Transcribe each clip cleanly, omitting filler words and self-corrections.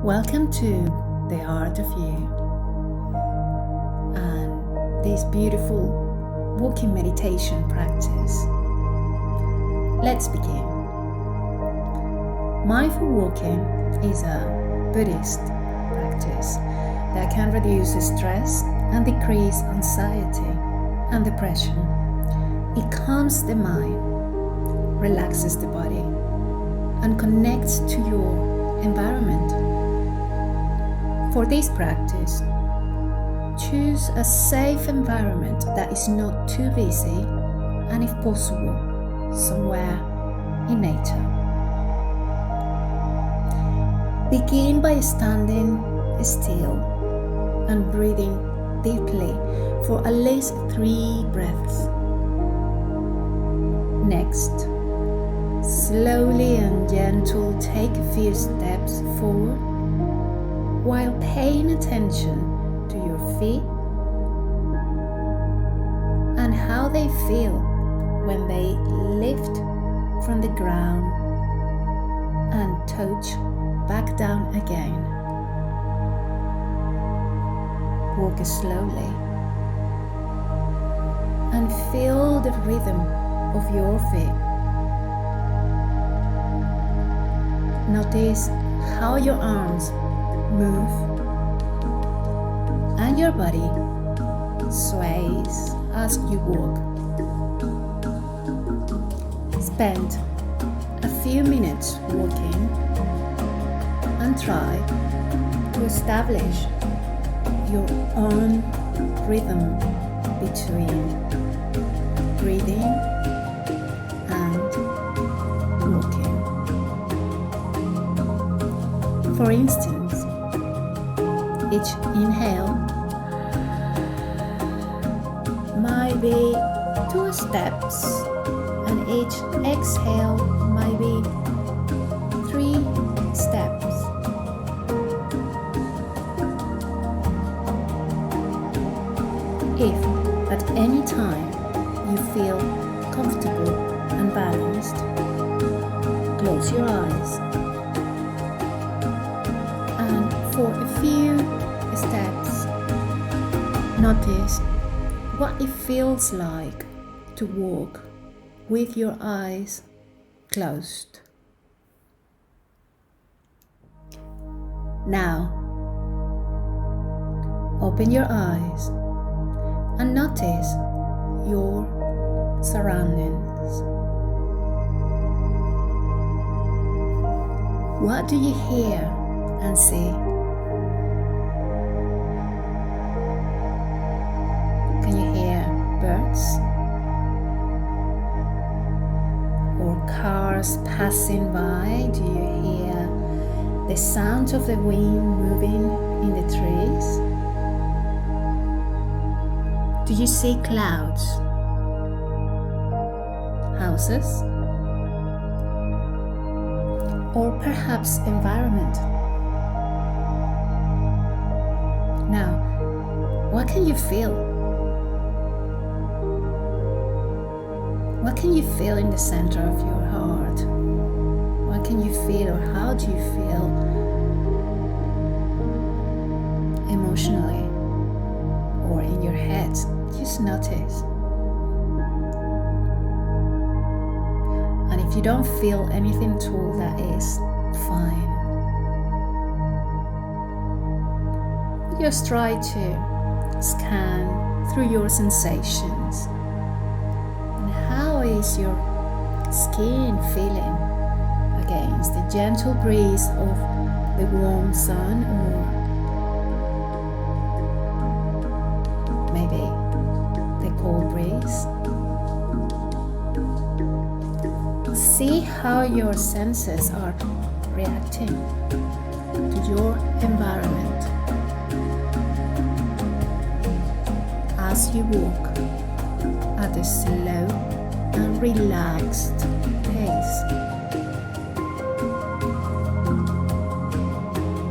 Welcome to the Art of You and this beautiful walking meditation practice. Let's begin. Mindful walking is a Buddhist practice that can reduce stress and decrease anxiety and depression. It calms the mind, relaxes the body, and connects to your environment. For this practice, choose a safe environment that is not too busy and, if possible, somewhere in nature. Begin by standing still and breathing deeply for at least 3 breaths. Next, slowly and gentle take a few steps forward while paying attention to your feet and how they feel when they lift from the ground and touch back down again. Walk slowly and feel the rhythm of your feet. Notice how your arms move and your body sways as you walk. Spend a few minutes walking and try to establish your own rhythm between breathing and walking. For instance, each inhale might be 2 steps and each exhale might be 3 steps. If at any time you feel comfortable and balanced, close your eyes and for a few steps, notice what it feels like to walk with your eyes closed. Now, open your eyes and notice your surroundings. What do you hear and see? Can you hear birds or cars passing by? Do you hear the sound of the wind moving in the trees? Do you see clouds, houses, or perhaps environment? Now, what can you feel? What can you feel in the center of your heart? What can you feel, or how do you feel emotionally or in your head? Just notice. And if you don't feel anything at all, that is fine. Just try to scan through your sensations. And how is your skin feeling against the gentle breeze of the warm sun, or maybe the cold breeze? See how your senses are reacting to your environment as you walk at a slow and relaxed pace.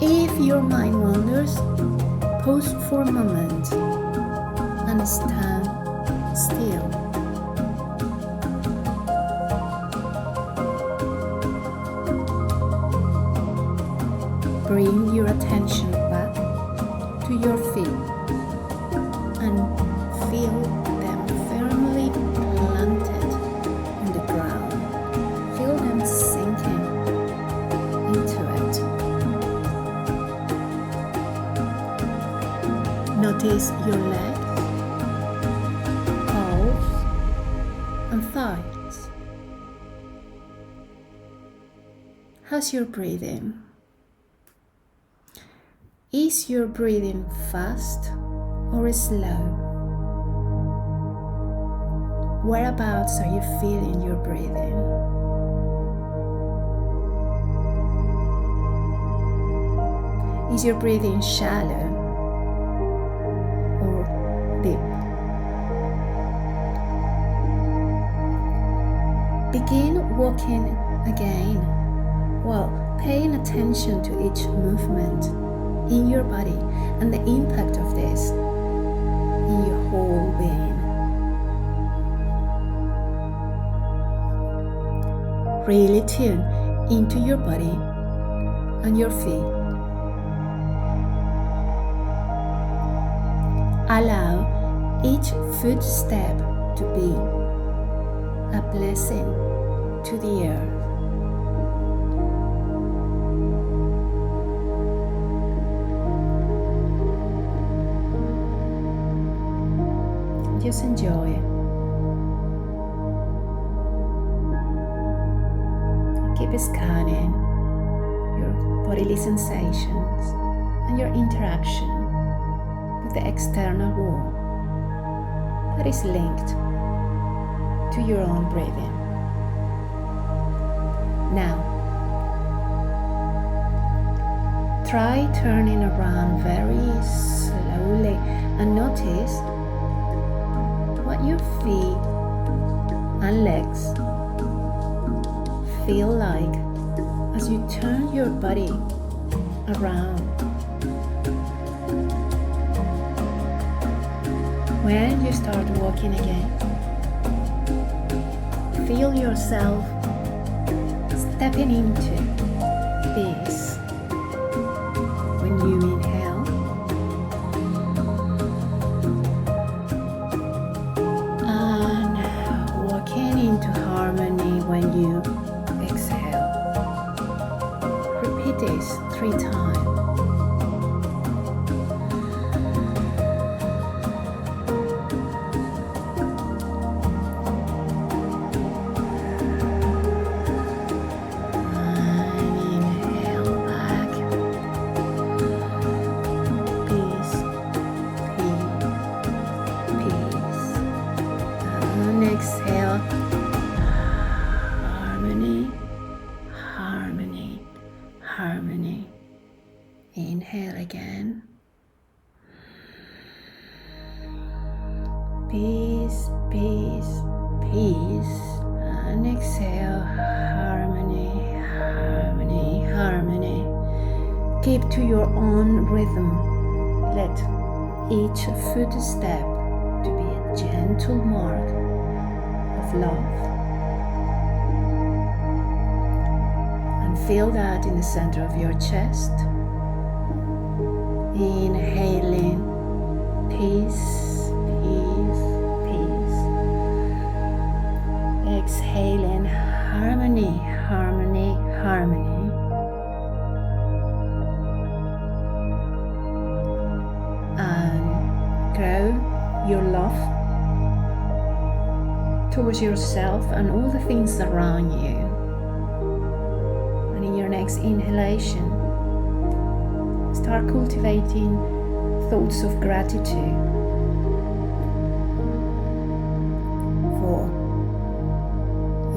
If your mind wanders, pause for a moment and stand still. bring your attention back to your feet and feel them firmly planted on the ground. Feel them sinking into it. Notice your legs, calves, and thighs. How's your breathing? Is your breathing fast or slow? Whereabouts are you feeling your breathing? Is your breathing shallow or deep? Begin walking again while paying attention to each movement in your body and the impact of this in your whole being. Really tune into your body and your feet. Allow each footstep to be a blessing to the earth. Just enjoy it. Keep scanning your bodily sensations and your interaction with the external world that is linked to your own breathing. Now, try turning around very slowly and notice what your feet and legs feel like as you turn your body around. When you start walking again, feel yourself stepping into this. When you inhale, and walking into harmony when you exhale. Repeat this 3 times. Exhale, harmony, harmony, harmony. Inhale again. Peace, peace, peace. And exhale, harmony, harmony, harmony. Keep to your own rhythm. Let each footstep to be a gentle mark of love, and feel that in the center of your chest. Inhaling peace, peace, peace. Exhaling harmony, harmony, harmony. And grow your love towards yourself and all the things around you. And in your next inhalation, start cultivating thoughts of gratitude for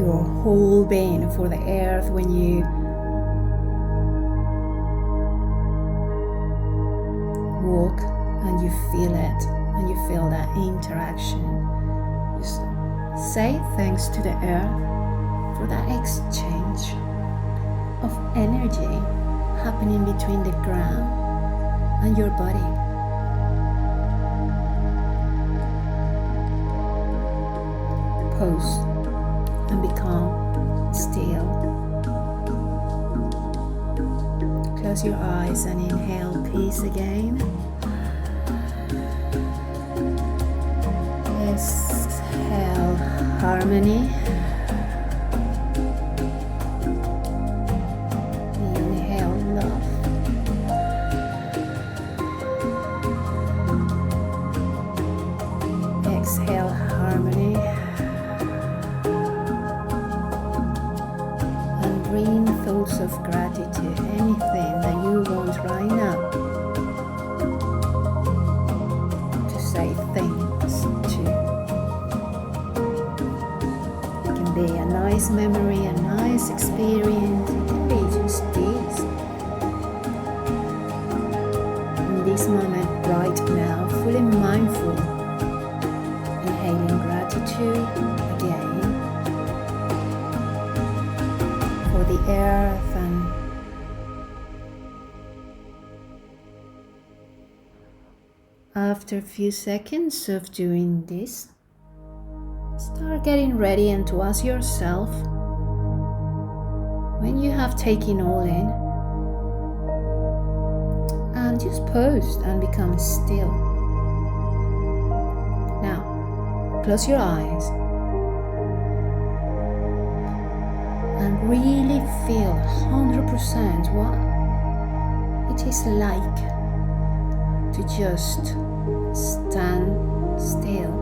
your whole being, for the earth when you walk and you feel it and you feel that interaction. Just say thanks to the earth for that exchange of energy happening between the ground and your body. Pause and become still. Close close your eyes and inhale peace again. Exhale harmony. Inhale love. Exhale harmony. And bring thoughts of gratitude, anything that you want right now to say thanks to. It can be a nice memory, a nice experience, it can be just this. In this moment right now, fully mindful, inhaling gratitude again for the earth, and after a few seconds of doing this, start getting ready and to ask yourself, when you have taken all in, and just pause and become still. Now, close your eyes and really feel 100% what it is like to just stand still.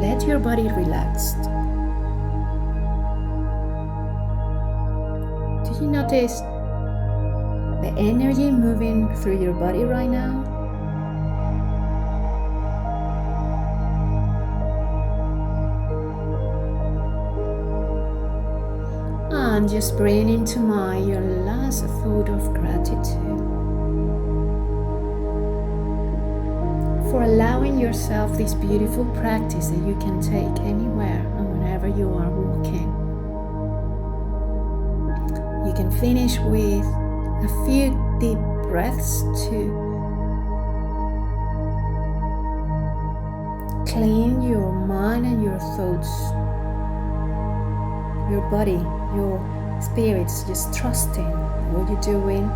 Let your body relax. Do you notice the energy moving through your body right now? And just bring into mind your last thought of gratitude for allowing yourself this beautiful practice that you can take anywhere and whenever you are walking. You can finish with a few deep breaths to clean your mind and your thoughts, your body, your spirits, just trusting what you're doing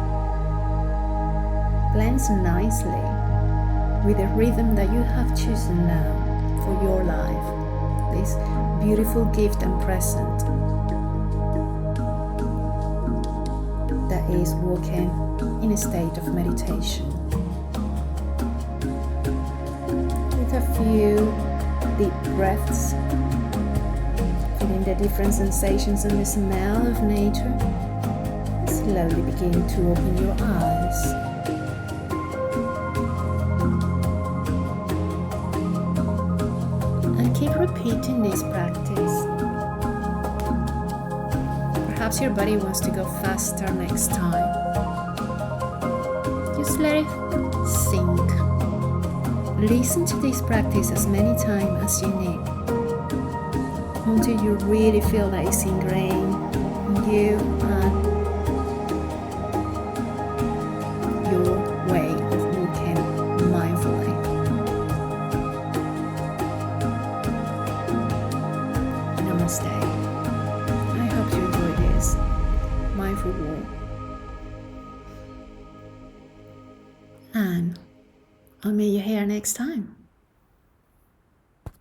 blends nicely with the rhythm that you have chosen now for your life, this beautiful gift and present that is walking in a state of meditation. With a few deep breaths, feeling the different sensations and the smell of nature, slowly begin to open your eyes. And keep repeating this practice. Perhaps your body wants to go faster next time. Just let it sink. Listen to this practice as many times as you need, until you really feel that it's ingrained in you and your way of walking mindfully. Namaste. I hope you enjoy this mindful walk. And I'll meet you here next time.